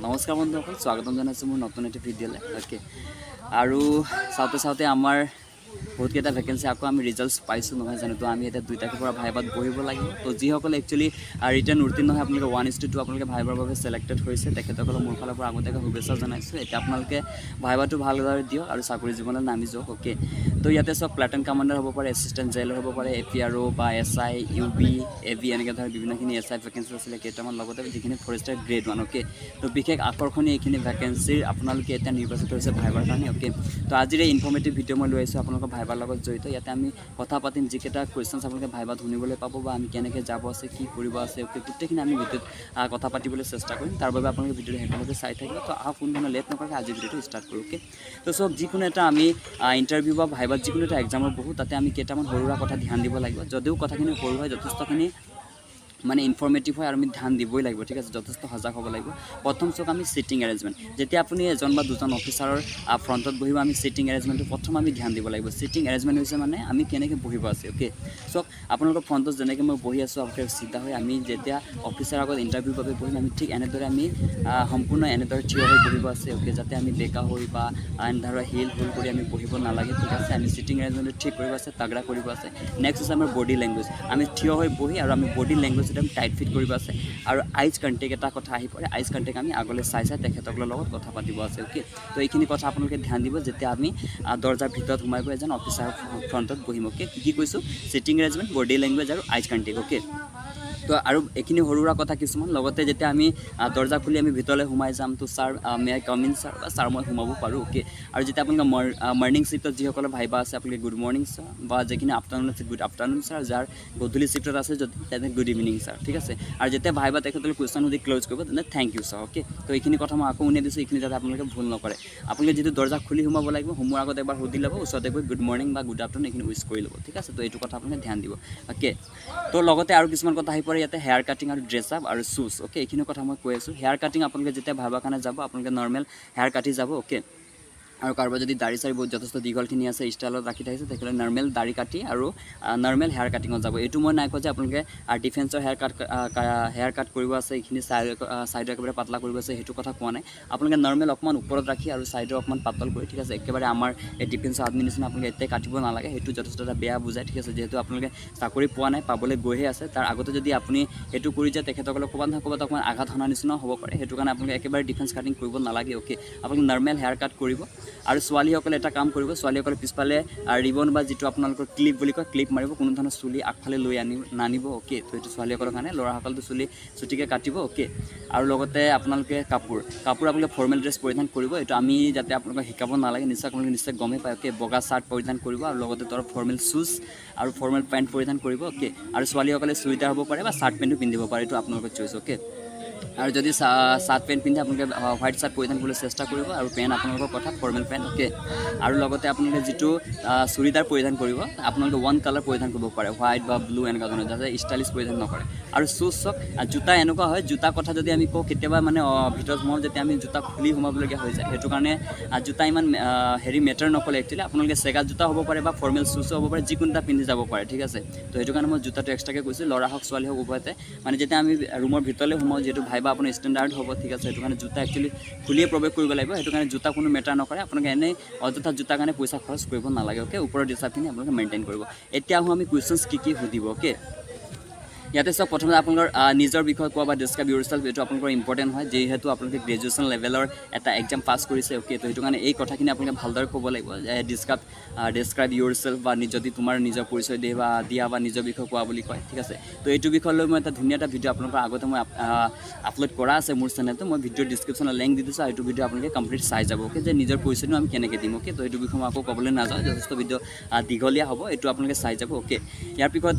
নমস্কাৰ বন্ধুসকল, স্বাগতম জনাইছোঁ মোৰ নতুন এটা ভিডিঅ'লৈ। অ'কে, আৰু চাওঁতে আমাৰ বহুতকেইটা ভেকেঞ্চি আকৌ আমি ৰিজাল্টছ পাইছোঁ নহয় জানো। তো আমি এতিয়া 2 তাৰিখৰ পৰা ভাইবাত বহিব লাগিব। তো যিসকলে একচুৱেলি ৰিটাৰ্ণ উত্তীৰ্ণ নহয়, আপোনালোকে 1:2 আপোনালোকে ভাইবাৰ বাবে ছিলেক্টেড হৈছে, তেখেতসকলক মোৰ ফালৰ পৰা আগতীয়াকৈ শুভেচ্ছা জনাইছোঁ। এতিয়া আপোনালোকে ভাইবাটো ভালদৰে দিয়ক আৰু চাকৰি জীৱনত নামি যাওক। অ'কে, তো ইয়াতে চব প্লেটন কামাণ্ডাৰ হ'ব পাৰে, এছিষ্টেণ্ট জেইলৰ হ'ব পাৰে, APRO বা SI UB AV এনেকৈ ধৰণৰ বিভিন্নখিনি SI ভেকেঞ্চি আছিলে কেইটামান, লগতে যিখিনি ফৰেষ্টাৰ গ্ৰেড 1। অ'কে, তো বিশেষ আকৰ্ষণীয় এইখিনি ভেকেঞ্চিৰ আপোনালোকে এতিয়া নিৰ্বাচিত হৈছে ভাইবাৰ কাৰণে। অ'কে, তো আজিৰ এই ইনফৰ্মেটিভ ভিডিঅ' মই লৈ আহিছোঁ আপোনালোকৰ ভাইবাৰ লগত জড়িত। ইয়াতে আমি কথা পাতিম, যিকেইটা কুৱেশ্যনছ আপোনালোকে ভাইবাত শুনিবলৈ পাব বা আমি কেনেকৈ যাব আছে, কি কৰিব আছে, অ'কে, গোটেইখিনি আমি ভিডিঅ'ত কথা পাতিবলৈ চেষ্টা কৰিম। তাৰ বাবে আপোনালোকে ভিডিঅ'টো শেষলৈকে চাই থাকিব। তো কোনো ধৰণৰ লেট নকৰাকৈ আজি ভিডিঅ'টো ষ্টাৰ্ট কৰোঁ। অ'কে, তো চব যিকোনো এটা আমি ইণ্টাৰভিউ বা ভাইবাত যিকোনো এটা এক্সামৰ বহু তাতে আমি কেইটামান সৰু সুৰা কথা ধ্যান দিব লাগিব। যদিও কথাখিনি সৰু হয়, যথেষ্টখিনি মানে ইনফৰ্মেটিভ হয় আৰু আমি ধ্যান দিবই লাগিব। ঠিক আছে, যথেষ্ট সজাগ হ'ব লাগিব। প্ৰথম চাওক আমি চিটিং এৰেঞ্জমেণ্ট। যেতিয়া আপুনি এজন বা দুজন অফিচাৰৰ ফ্ৰণ্টত বহিব, আমি চিটিং এৰেঞ্জমেণ্টটো প্ৰথম আমি ধ্যান দিব লাগিব। চিটিং এৰেঞ্জমেণ্ট হৈছে মানে আমি কেনেকৈ বহিব আছে। অ'কে, চাওক আপোনালোকৰ ফ্ৰণ্টত যেনেকৈ মই বহি আছোঁ, আপোনালোকে চিধা হৈ আমি যেতিয়া অফিচাৰৰ আগত ইণ্টাৰভিউৰ বাবে বহিম, আমি ঠিক এনেদৰে আমি সম্পূৰ্ণ এনেদৰে থিয় হৈ বহিব আছে। অ'কে, যাতে আমি বেকা হৈ বা এনেদৰে হিল হোল কৰি আমি বহিব নালাগে। ঠিক আছে, আমি চিটিং এৰেঞ্জমেণ্টটো ঠিক কৰিব আছে, তাগৰা কৰিব আছে। নেক্সট হৈছে আমাৰ বডি লেংগুৱেজ। আমি থিয় হৈ বহি আৰু আমি বডি লেংগুৱেজ একদম টাইট ফিট কৰিব আছে। আৰু আইজ কণ্টেক্ট এটা কথা আহি পৰে, আইজ কণ্টেক্ট আমি আগলৈ চাই তেখেতসকলৰ লগত কথা পাতিব আছে। অ'কে, তো এইখিনি কথা আপোনালোকে ধ্যান দিব যেতিয়া আমি দৰ্জাৰ ভিতৰত সোমাই গৈ এজন অফিচাৰ ফ্ৰণ্টত বহিম। অ'কে, কি কৈছোঁ, চিটিং এৰেঞ্জমেণ্ট, বডি লেংগুৱেজ আৰু আইজ কণ্টেক্ট। অ'কে, তো আৰু এইখিনি সৰু সুৰা কথা কিছুমান। লগতে যেতিয়া আমি দৰ্জা খুলি আমি ভিতৰলৈ সোমাই যাম, তো sir may I come in sir, বা ছাৰ মই সোমাব পাৰোঁ। অ'কে, আৰু যেতিয়া আপোনালোকে মৰ্ণিং শ্বিফ্টত যিসকলৰ ভাইবা আছে, আপোনালোকে গুড মৰ্ণিং ছাৰ, বা যিখিনি আফটাৰনুন আছে গুড আফটাৰনুন ছাৰ, যাৰ গধূলি শ্বিফ্টত আছে যদি তেনে গুড ইভিনিং ছাৰ। ঠিক আছে, আৰু যেতিয়া ভাইবা তেখেতসকলে কুৱেশ্যন সুধি ক্ল'জ কৰিব তেনে থেংক ইউ ছাৰ। অ'কে, তো এইখিনি কথা মই আকৌ শুনি দিছোঁ, এইখিনি যাতে আপোনালোকে ভুল নকৰে। আপোনালোকে যিটো দৰ্জা খুলি সোমাব লাগিব, সোমোৱাৰ আগত এবাৰ সুধি ল'ব, ওচৰতে গৈ গুড মৰ্ণিং বা গুড আফটাৰনুন এইখিনি উইচ কৰি ল'ব। ঠিক আছে, তো এইটো কথা আপোনালোকে ধ্যান দিব। অ'কে, তো লগতে আৰু কিছুমান কথা আহি পৰে ইয়াতে, হেয়াৰ কাটিং আৰু ড্ৰেছ আপ আৰু শ্বুজ। অ'কে, এইখিনি কথা মই কৈ আছোঁ। হেয়াৰ কাটিং আপোনালোকে যেতিয়া ভাইবাৰ কাৰণে যাব, আপোনালোকে নৰ্মেল হেয়াৰ কাটি যাব। অ'কে, আৰু কাৰোবাৰ যদি দাড়ি চাৰি বহুত যথেষ্ট দীঘলখিনি আছে, ষ্টাইলত ৰাখি থাকিছে, তেখেতে নৰ্মেল দাড়ি কাটি আৰু নৰ্মেল হেয়াৰ কাটিঙত যাব। এইটো মই নাই কোৱা যে আপোনালোকে ডিফেন্সৰ হেয়াৰ কাট কৰিব আছে, এইখিনি ছাইডৰ একেবাৰে পাতলা কৰিব আছে, সেইটো কথা কোৱা নাই। আপোনালোকে নৰ্মেল অকণমান ওপৰত ৰাখি আৰু ছাইডৰ অকণমান পাতল কৰি, ঠিক আছে, একেবাৰে আমাৰ এই ডিফেন্সৰ আদমি নিচিনা আপোনালোকে এতিয়া কাটিব নালাগে। সেইটো যথেষ্ট এটা বেয়া বুজায়। ঠিক আছে, যিহেতু আপোনালোকে চাকৰি পোৱা নাই, পাবলৈ গৈহে আছে, তাৰ আগতে যদি আপুনি সেইটো কৰি যায়, তেখেতসকলক ক'ৰবাত নহয় ক'ৰবাত অকণমান আঘাত সনাৰ নিচিনাও হ'ব পাৰে। সেইটো কাৰণে আপোনালোকে একেবাৰে ডিফেন্স কাটিং কৰিব নালাগে। অ'কে, আপোনালোকে নৰ্মেল হেয়াৰ কাট কৰিব। আৰু ছোৱালীসকলে এটা কাম কৰিব, ছোৱালীসকলে পিছফালে ৰিবন বা যিটো আপোনালোকৰ ক্লিপ বুলি কয়, ক্লিপ মাৰিব, কোনো ধৰণৰ চুলি আগফালে লৈ নানিব। অ'কে, তো এইটো ছোৱালীসকলৰ কাৰণে। ল'ৰাসকলেতো চুলি চুটিকৈ কাটিব। অ'কে, আৰু লগতে আপোনালোকে কাপোৰ আপোনালোকে ফৰ্মেল ড্ৰেছ পৰিধান কৰিব। এইটো আমি যাতে আপোনালোকক শিকাব নালাগে, নিশ্চয় আপোনালোকে নিশ্চয় গমেই পায়। অ'কে, বগা চাৰ্ট পৰিধান কৰিব আৰু লগতে তাৰ ফৰ্মেল শ্বুজ আৰু ফৰ্মেল পেণ্ট পৰিধান কৰিব। অ'কে, আৰু ছোৱালীসকলে চুইদাৰ হ'ব পাৰে বা চাৰ্ট পেণ্টো পিন্ধিব পাৰে, এইটো আপোনালোকৰ চইচ। অ'কে, আৰু যদি চাৰ্ট পেণ্ট পিন্ধে আপোনালোকে হোৱাইট চাৰ্ট পৰিধান কৰিবলৈ চেষ্টা কৰিব, আৰু পেণ্ট আপোনালোকৰ কথা ফৰ্মেল পেণ্ট। অ'কে, আৰু লগতে আপোনালোকে যিটো চুৰিদাৰ পৰিধান কৰিব, আপোনালোকে ওৱান কালাৰ পৰিধান কৰিব পাৰে, হোৱাইট বা ব্লু এনেকুৱা ধৰণৰ, যাতে ষ্টাইলিছ পৰিধান নকৰে। আৰু শ্বুজ চাওক, জোতা এনেকুৱা হয়, জোতা কথা যদি আমি কওঁ, কেতিয়াবা মানে ভিতৰত সোমাওঁ যেতিয়া আমি জোতা খুলি সোমাবলগীয়া হৈ যায়, সেইটো কাৰণে জোতা ইমান মেটাৰ নকৰে। একচুৱেলি আপোনালোকে চেগা জোতা হ'ব পাৰে বা ফৰ্মেল শ্বুজো হ'ব পাৰে, যিকোনো এটা পিন্ধি যাব পাৰে। ঠিক আছে, তো সেইটো কাৰণে মই জোতাটো এক্সট্ৰাকৈ কৈছোঁ, ল'ৰা হওক ছোৱালী হওক উভয়তে। মানে যেতিয়া আমি ৰুমৰ ভিতৰলৈ সোমাওঁ, যিহেতু ভাইবা আপোনাৰ ষ্টেণ্ডাৰ্ড হ'ব। ঠিক আছে, সেইটো কাৰণে জোতা একচুৱেলি খুলিয়ে প্ৰৱেশ কৰিব লাগিব। সেইটো কাৰণে জোতা কোনো মেটাৰ নকৰে। আপোনালোকে এনেই অযথা জোতাৰ কাৰণে পইচা খৰচ কৰিব নালাগে। অ'কে, ওপৰৰ ডিচাইনখিনি আপোনালোকে মেইনটেইন কৰিব। এতিয়া আহোঁ আমি কুৱেশ্যনছ কি সুধিব। অ'কে, ইয়াতে চাওক, প্ৰথমতে আপোনালোকৰ নিজৰ বিষয়ে কোৱা বা ডিছক্ৰাইব ইউৰছেল্ফ, এইটো আপোনালোকৰ ইম্পৰ্টেণ্ট হয়, যিহেতু আপোনালোকে গ্ৰেজুৱেশ্যন লেভেলৰ এটা এক্সাম পাছ কৰিছে। অ'কে, তো সেইটো কাৰণে এই কথাখিনি আপোনালোকে ভালদৰে ক'ব লাগিব, ডিছক্ৰাইব ইউৰছেল্ফ, বা যদি তোমাৰ নিজৰ পৰিচয় দিয়া বা নিজৰ বিষয়ে কোৱা বুলি কয়। ঠিক আছে, তো এইটো বিষয় লৈ মই এটা ধুনীয়া এটা ভিডিঅ' আপোনালোকৰ আগতে মই আপলোড কৰা আছে মোৰ চেনেলটো, মই ভিডিঅ'ৰ ডিছক্ৰিপশ্যনত লিংক দি দিছোঁ, আৰু এইটো ভিডিঅ' আপোনালোকে কমপ্লিট চাই যাব। অ'কে, যে নিজৰ পৰিচয়টো আমি কেনেকৈ দিম। অ'কে, তো এইটো বিষয়ে মই আকৌ ক'বলৈ নাযাওঁ, যথেষ্ট ভিডিঅ' দীঘলীয়া হ'ব, এইটো আপোনালোকে চাই যাব। অ'কে, ইয়াৰ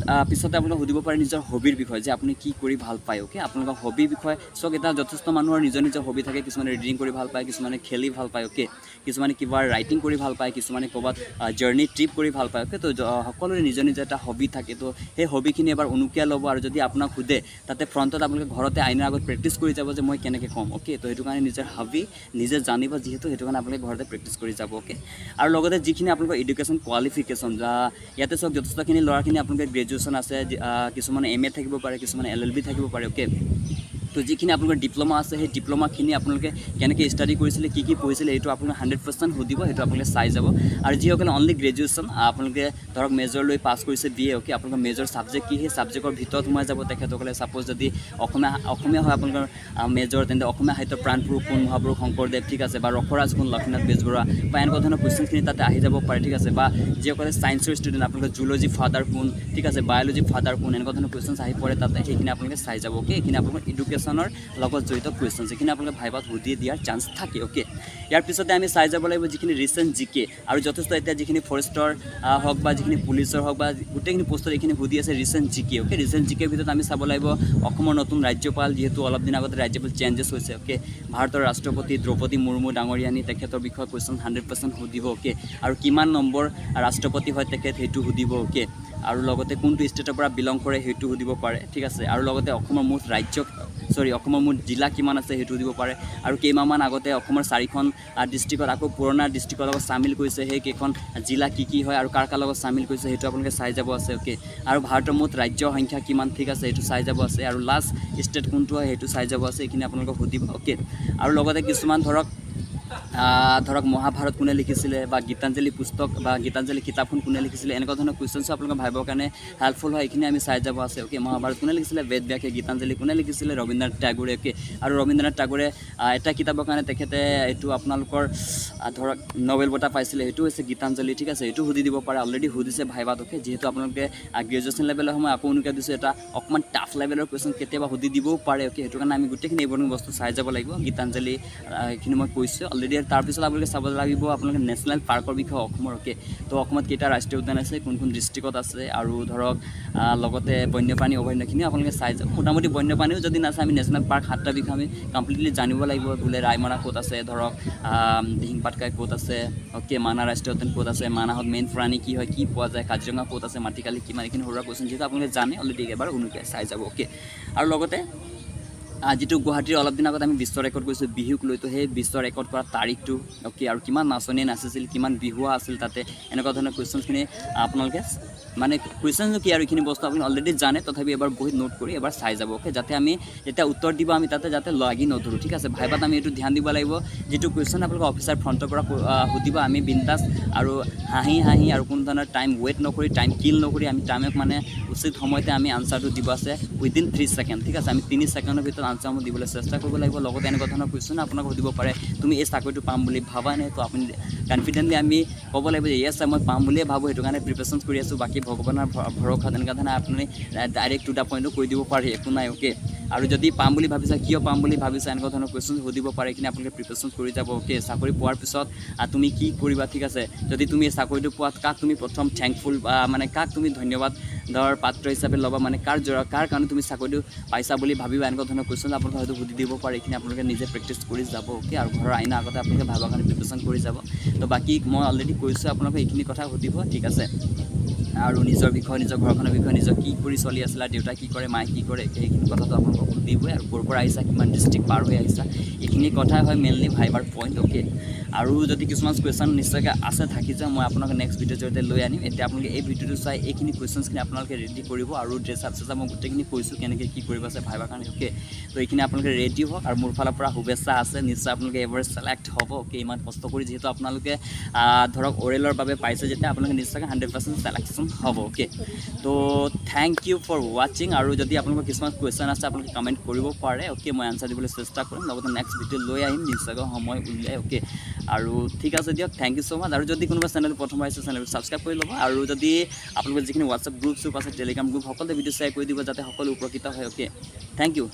পিছতে আপোনালোকে সুধিব পাৰে নিজৰ হবিৰ বিষয়ে, যে আপুনি কি কৰি ভাল পায়। অ'কে, আপোনালোকৰ হবিৰ বিষয়ে চাওক, এটা যথেষ্ট মানুহৰ নিজৰ হবি থাকে। কিছুমানে ৰিডিং কৰি ভাল পায়, কিছুমানে খেলি ভাল পায়। অ'কে, কিছুমানে কিবা ৰাইটিং কৰি ভাল পায়, কিছুমানে ক'ৰবাত জাৰ্ণি ট্ৰিপ কৰি ভাল পায়। অ'কে, তো সকলোৰে নিজৰ এটা হবি থাকে। তো সেই হবিখিনি এবাৰ উনুকিয়াই ল'ব, আৰু যদি আপোনাক সোধে তাতে ফ্ৰণ্টত আপোনালোকে ঘৰতে আইনাৰ আগত প্ৰেক্টিছ কৰি যাব যে মই কেনেকৈ ক'ম। অ'কে, তো সেইটো কাৰণে নিজৰ হবি নিজে জানিব, যিহেতু সেইটো কাৰণে আপোনালোকে ঘৰতে প্ৰেক্টিছ কৰি যাব। অ'কে, আৰু লগতে যিখিনি আপোনালোকৰ এডুকেশ্যন কোৱালিফিকেশ্যন, ইয়াতে চাওক, যথেষ্টখিনি ল'ৰাখিনি আপোনালোকে গ্ৰেজুৱেশ্যন আছে, কিছুমানে MA থাকিব পাৰে, কিছুমানে LLB থাকিব পাৰে। অ'কে, তো তো যিখিনি আপোনালোকৰ ডিপ্ল'মা আছে সেই ডিপ্ল'মাখিনি আপোনালোকে কেনেকৈ ষ্টাডি কৰিছিলে কি পঢ়িছিলে সেইটো আপোনালোকে 100% সুধিব সেইটো আপোনালোকে চাই যাব আৰু যিসকলে অনলি গ্ৰেজুৱেশ্যন আপোনালোকে ধৰক মেজৰ লৈ পাছ কৰিছে BA অ'কে আপোনালোকৰ মেজৰ ছাবজেক্ট কি সেই ছাবজেক্টৰ ভিতৰত সোমাই যাব তেখেতসকলে ছাপ'জ যদি অসমীয়া হয় আপোনালোকৰ মেজৰ তেন্তে অসমীয়া সাহিত্য প্ৰাণপুৰুষ কোন মহাপুৰুষ শংকৰদেৱ ঠিক আছে বা ৰসৰাজ কোন লক্ষ্মীনাথ বেজবৰুৱা বা এনেকুৱা ধৰণৰ কুৱেশ্যনখিনি তাতে আহি যাব পাৰে ঠিক আছে বা যিসকলে ছায়েন্সৰ ষ্টুডেণ্ট আপোনালোকৰ জুলজি ফাদাৰ কোন ঠিক আছে বায়'লজি ফাদাৰ কোন এনেকুৱা ধৰণৰ কুৱেশ্যনছ আহি পৰে তাতে সেইখিনি আপোনালোকে চাই যাব অ'কে এইখিনি আপোনালোকৰ এডুকেশ্যনৰ লগত জড়িত কুৱেশ্যন যিখিনি আপোনালোকে ভাইভাত সুধি দিয়াৰ চান্স থাকে অ'কে ইয়াৰ পিছতে আমি চাই যাব লাগিব যিখিনি ৰিচেণ্ট জিকে আৰু যথেষ্ট এতিয়া যিখিনি ফৰেষ্টৰ হওক বা যিখিনি পুলিচৰ হওক বা গোটেইখিনি পোষ্টত এইখিনি সুধি আছে ৰিচেণ্ট জিকে অ'কে ৰিচেণ্ট জিকেৰ ভিতৰত আমি চাব লাগিব অসমৰ নতুন ৰাজ্যপাল যিহেতু অলপ দিন আগতে ৰাজ্যপাল চেঞ্জেছ হৈছে অ'কে ভাৰতৰ ৰাষ্ট্ৰপতি দ্ৰৌপদী মুৰ্মু ডাঙৰীয়ানী তেখেতৰ বিষয়ে কুৱেশ্যন 100% সুধিব অ'কে আৰু কিমান নম্বৰ ৰাষ্ট্ৰপতি হয় তেখেত সেইটো সুধিব অ'কে আৰু লগতে কোনটো ষ্টেটৰ পৰা বিলং কৰে সেইটো সুধিব পাৰে ঠিক আছে আৰু লগতে অসমৰ মুঠ অসমৰ মুঠ জিলা কিমান আছে সেইটো দিব পাৰে আৰু কেইমাহমান আগতে অসমৰ 4খন ডিষ্ট্ৰিক্টত আকৌ পুৰণা ডিষ্ট্ৰিক্টৰ লগত চামিল কৰিছে সেই কেইখন জিলা কি হয় আৰু কাৰ লগত চামিল কৰিছে সেইটো আপোনালোকে চাই যাব আছে অ'কে আৰু ভাৰতৰ মুঠ ৰাজ্যৰ সংখ্যা কিমান ঠিক আছে সেইটো চাই যাব আছে আৰু লাষ্ট ষ্টেট কোনটো হয় সেইটো চাই যাব আছে এইখিনি আপোনালোকক সুধিব অ'কে আৰু লগতে কিছুমান ধৰক মহাভাৰত কোনে লিখিছিলে বা গীতাঞ্জলি পুস্তক বা গীতাঞ্জলি কিতাপখন কোনে লিখিছিলে এনেকুৱা ধৰণৰ কুৱেশ্যনছো আপোনালোকৰ ভাবিবৰ কাৰণে হেল্পফুল হয় এইখিনি আমি চাই যাব আছে অ'কে মহাভাৰত কোনে লিখিছিলে বেদ ব্যাসে গীতাঞ্জলি কোনে লিখিছিলে ৰবীন্দ্ৰনাথ টেগোৰে অ'কে আৰু ৰবীন্দ্ৰনাথ টেগোৰে এটা কিতাপৰ কাৰণে তেখেতে এইটো আপোনালোকৰ ধৰক নবেল বঁটা পাইছিলে সেইটো হৈছে গীতাঞ্জলি ঠিক আছে এইটো সুধি দিব পাৰে অলৰেডি সুধিছে ভাইভাত অ'কে যিহেতু আপোনালোকে গ্ৰেজুৱেশ্যন লেভেলৰ সময় আকৌ এনেকুৱা দিছোঁ এটা অকণমান টাফ লেভেলৰ কুৱেশ্যন কেতিয়াবা সুধি দিবও পাৰে অ'কে সেইটো কাৰণে আমি গোটেইখিনি এইবোৰ বস্তু চাই যাব লাগিব গীতাঞ্জলি এইখিনি মই কৈছোঁ অলৰেডি তাৰপিছত আপোনালোকে চাব লাগিব আপোনালোকে নেশ্যনেল পাৰ্কৰ বিষয়ে অসমৰ অ'কে তো অসমত কেইটা ৰাষ্ট্ৰীয় উদ্যান আছে কোন ডিষ্ট্ৰিক্টত আছে আৰু ধৰক লগতে বন্যপ্ৰাণী অভয়াৰণ্যখিনি আপোনালোকে চাই যাওক মোটামুটি বন্যপ্ৰাণীও যদি নাচায় আমি নেশ্যনেল পাৰ্ক 7টা বিষয়ে আমি কমপ্লিটলি জানিব লাগিব বোলে ৰায়মনা ক'ত আছে ধৰক দিহিং পাটকাই ক'ত আছে অ'কে মানাহ ৰাষ্ট্ৰীয় উদ্যান ক'ত আছে মানাহত মেইন প্ৰাণী কি হয় কি পোৱা যায় কাজিৰঙা ক'ত আছে মাটিকালি কিমান এইখিনি সৰুৱা কুৱেশ্যন যিহেতু আপোনালোকে জানে অলৰেডি এবাৰ উনুকিয়াই চাই যাব অ'কে আৰু লগতে যিটো গুৱাহাটীৰ অলপ দিন আগত আমি বিশ্ব ৰেকৰ্ড কৰিছোঁ বিহুক লৈ তো সেই বিশ্ব ৰেকৰ্ড কৰা তাৰিখটো অ'কে আৰু কিমান নাচনীয়ে নাচিছিল কিমান বিহুৱা আছিল তাতে এনেকুৱা ধৰণৰ কুৱেশ্যনছখিনি আপোনালোকে মানে কুৱেশ্যনটো কি আৰু এইখিনি বস্তু আপুনি অলৰেডি জানে তথাপি এবাৰ বহীত নোট কৰি এবাৰ চাই যাব অ'কে যাতে আমি যেতিয়া উত্তৰ দিব আমি তাতে যাতে লাগি নধৰোঁ ঠিক আছে ভাইভাত আমি এইটো ধ্যান দিব লাগিব যিটো কুৱেশ্যন আপোনালোকে অফিচাৰ ফ্ৰণ্টৰ পৰা সুধিব আমি বিন্দাছ আৰু হাঁহি আৰু কোনো ধৰণৰ টাইম ৱেইট নকৰি টাইম কিল নকৰি আমি টাইমক মানে উচিত সময়তে আমি আনচাৰটো দিব আছে উইদিন 3 ছেকেণ্ড ঠিক আছে আমি 3 ছেকেণ্ডৰ ভিতৰত আনচাৰসমূহ দিবলৈ চেষ্টা কৰিব লাগিব লগতে এনেকুৱা ধৰণৰ কুৱেশ্যন আপোনাক সুধিব পাৰে তুমি এই চাকৰিটো পাম বুলি ভাবা নে তো আপুনি কনফিডেণ্টলি আমি ক'ব লাগিব যে য়েছ মই পাম বুলিয়ে ভাবোঁ সেইটো কাৰণে প্ৰিপেৰেশ্যন কৰি আছোঁ বাকী ভগৱানৰ ভৰসা তেনেকুৱা ধৰণে আপুনি ডাইৰেক্ট টু দ্য পইণ্টটো কৈ দিব পাৰে একো নাই অ'কে আৰু যদি পাম বুলি ভাবিছা কিয় পাম বুলি ভাবিছা এনেকুৱা ধৰণৰ কুৱেশ্যন সুধিব পাৰে এইখিনি আপোনালোকে প্ৰিপেৰেশ্যন কৰি যাব অ'কে চাকৰি পোৱাৰ পিছত তুমি কি কৰিবা ঠিক আছে যদি তুমি এই চাকৰিটো পোৱাত কাক তুমি প্ৰথম থেংকফুল মানে কাক তুমি ধন্যবাদ পাত্ৰ হিচাপে ল'বা মানে কাৰ কাৰণে তুমি চাকৰিটো পাইছা বুলি ভাবিবা এনেকুৱা ধৰণৰ কুৱেশ্যন আপোনালোকে হয়তো সুধি দিব পাৰে এইখিনি আপোনালোকে নিজে প্ৰেক্টিছ কৰি যাব অ'কে আৰু ঘৰৰ আইনা আগতে আপোনালোকে ভাবৰ কাৰণে প্ৰিপেৰেশ্যন কৰি যাব তো বাকী মই অলৰেডি কৈছোঁ আপোনালোকে এইখিনি কথা সুধিব ঠিক আছে আৰু নিজৰ বিষয়ে নিজৰ ঘৰখনৰ বিষয়ে নিজৰ কি কৰি চলি আছিলে দেউতা কি কৰে মায়ে কি কৰে সেইখিনি কথাটো আপোনালোকক সুধিবই আৰু ক'ৰ পৰা আহিছা কিমান ডিষ্ট্ৰিক্ট পাৰ হৈ আহিছা এইখিনি কথাই হয় মেইনলি ভাইভাৰ পইণ্ট অ'কে আৰু যদি কিছুমান কুৱেশ্যন নিশ্চয়কৈ আছে থাকি যায় মই আপোনালোকে নেক্সট ভিডিঅ'ৰ জৰিয়তে লৈ আনিম এতিয়া আপোনালোকে এই ভিডিঅ'টো চাই এইখিনি কুৱেশ্যনছখিনি আপোনালোকে ৰেডি কৰিব আৰু ড্ৰেছ আপ চেছ মই গোটেইখিনি কৈছোঁ কেনেকৈ কি কৰিব আছে ভাইভাৰ কাৰণে অ'কে তো এইখিনি আপোনালোকে ৰেডি হওক আৰু মোৰ ফালৰ পৰা শুভেচ্ছা আছে নিশ্চয় আপোনালোকে এবাৰ ছিলেক্ট হ'ব অ'কে ইমান কষ্ট কৰি যিহেতু আপোনালোকে ধৰক অৰেলৰ বাবে পাইছে যেতিয়া আপোনালোকে নিশ্চয়কৈ 100% ছিলেকশ্যন হ'ব অ'কে তো থেংক ইউ ফৰ ৱাচিং আৰু যদি আপোনালোকৰ কিছুমান কুৱেশ্যন আছে আপোনালোকে কমেণ্ট কৰিব পাৰে অ'কে মই আনচাৰ দিবলৈ চেষ্টা কৰিম লগতে নেক্সট ভিডিঅ' লৈ আহিম নিশ্চয়কৈ সময় উলিয়াই অ'কে আৰু ঠিক আছে দিয়ক থেংক ইউ ছ' মাছ আৰু যদি কোনোবা চেনেল প্ৰথম আহিছে চেনেলটো ছাবস্ক্ৰাইব কৰি ল'ব আৰু যদি আপোনালোকৰ যিখিনি হোৱাটছআপ গ্ৰুপ চুপ আছে টেলিগ্ৰাম গ্ৰুপ সকলোতে ভিডিঅ' শ্বেয়াৰ কৰি দিব যাতে সকলো উপকৃত হয় অ'কে থেংক ইউ